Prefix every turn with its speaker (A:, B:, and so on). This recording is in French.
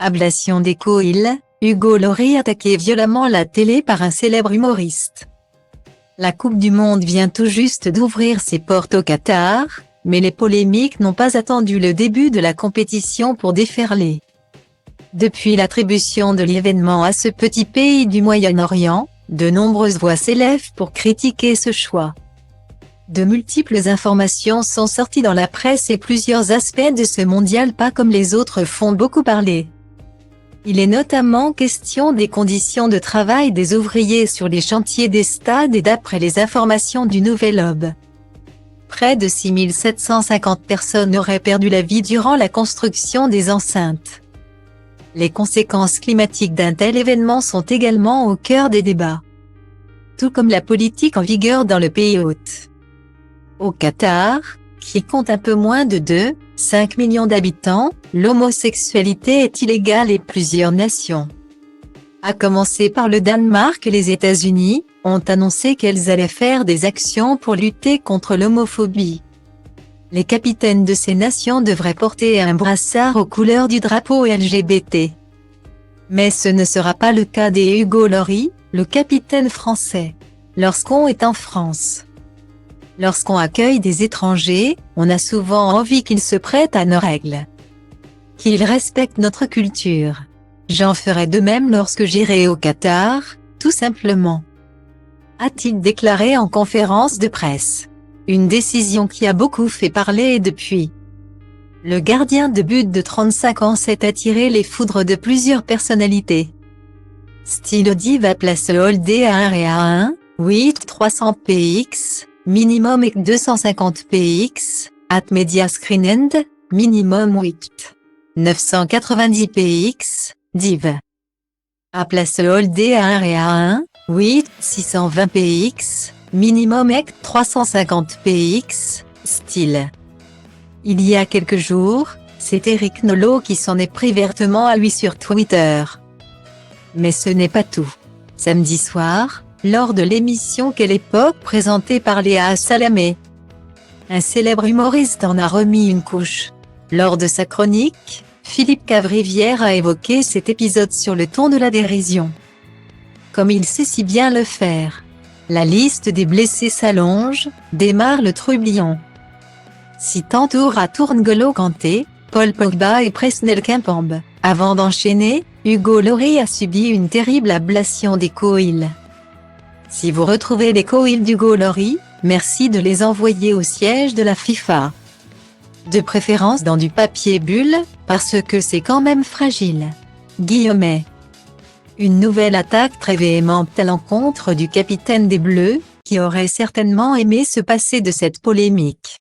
A: Ablation des coïls, Hugo Lloris attaqué violemment la télé par un célèbre humoriste. La Coupe du Monde vient tout juste d'ouvrir ses portes au Qatar, mais les polémiques n'ont pas attendu le début de la compétition pour déferler. Depuis l'attribution de l'événement à ce petit pays du Moyen-Orient, de nombreuses voix s'élèvent pour critiquer ce choix. De multiples informations sont sorties dans la presse et plusieurs aspects de ce mondial pas comme les autres font beaucoup parler. Il est notamment question des conditions de travail des ouvriers sur les chantiers des stades et d'après les informations du Nouvel Obs. Près de 6 750 personnes auraient perdu la vie durant la construction des enceintes. Les conséquences climatiques d'un tel événement sont également au cœur des débats. Tout comme la politique en vigueur dans le pays hôte. Au Qatar, qui compte un peu moins de 2,5 millions d'habitants, l'homosexualité est illégale et plusieurs nations, à commencer par le Danemark et les États-Unis, ont annoncé qu'elles allaient faire des actions pour lutter contre l'homophobie. Les capitaines de ces nations devraient porter un brassard aux couleurs du drapeau LGBT. Mais ce ne sera pas le cas des Hugo Lloris, le capitaine français, lorsqu'on est en France. Lorsqu'on accueille des étrangers, on a souvent envie qu'ils se prêtent à nos règles, qu'ils respectent notre culture. J'en ferai de même lorsque j'irai au Qatar, tout simplement, a-t-il déclaré en conférence de presse. Une décision qui a beaucoup fait parler depuis. Le gardien de but de 35 ans s'est attiré les foudres de plusieurs personnalités. Style Diva place Holdé à 1 et à 1, 8 300 px, minimum et 250 px, at Media Screen End, minimum 8 990 px, div. À place Holdé à 1 et à 1, 8 620 px, minimum et 350 px, style. Il y a quelques jours, c'est Eric Nolot qui s'en est pris vertement à lui sur Twitter. Mais ce n'est pas tout. Samedi soir, lors de l'émission Quelle époque présentée par Léa Salamé, un célèbre humoriste en a remis une couche. Lors de sa chronique, Philippe Cavrivière a évoqué cet épisode sur le ton de la dérision. Comme il sait si bien le faire. La liste des blessés s'allonge, démarre le trublion. Citant tour à tour N'Golo Kanté, Paul Pogba et Presnel Kimpembe. Avant d'enchaîner, Hugo Lloris a subi une terrible ablation des coïls. Si vous retrouvez les coïls d'Hugo Lloris, merci de les envoyer au siège de la FIFA. De préférence dans du papier bulle, parce que c'est quand même fragile. Guillemets. Une nouvelle attaque très véhémente à l'encontre du capitaine des Bleus, qui aurait certainement aimé se passer de cette polémique.